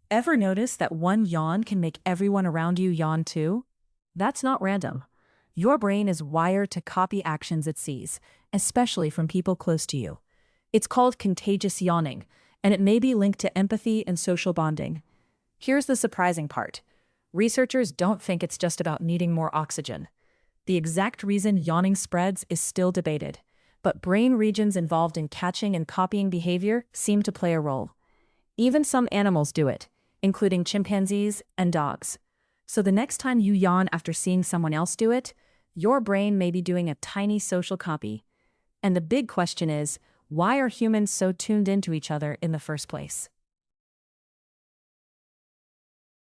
Ever notice that one yawn can make everyone around you yawn too? That's not random. Your brain is wired to copy actions it sees, especially from people close to you. It's called contagious yawning, and it may be linked to empathy and social bonding. Here's the surprising part. Researchers don't think it's just about needing more oxygen. The exact reason yawning spreads is still debated, but brain regions involved in catching and copying behavior seem to play a role. Even some animals do it, including chimpanzees and dogs. So the next time you yawn after seeing someone else do it, your brain may be doing a tiny social copy. And the big question is, why are humans so tuned into each other in the first place?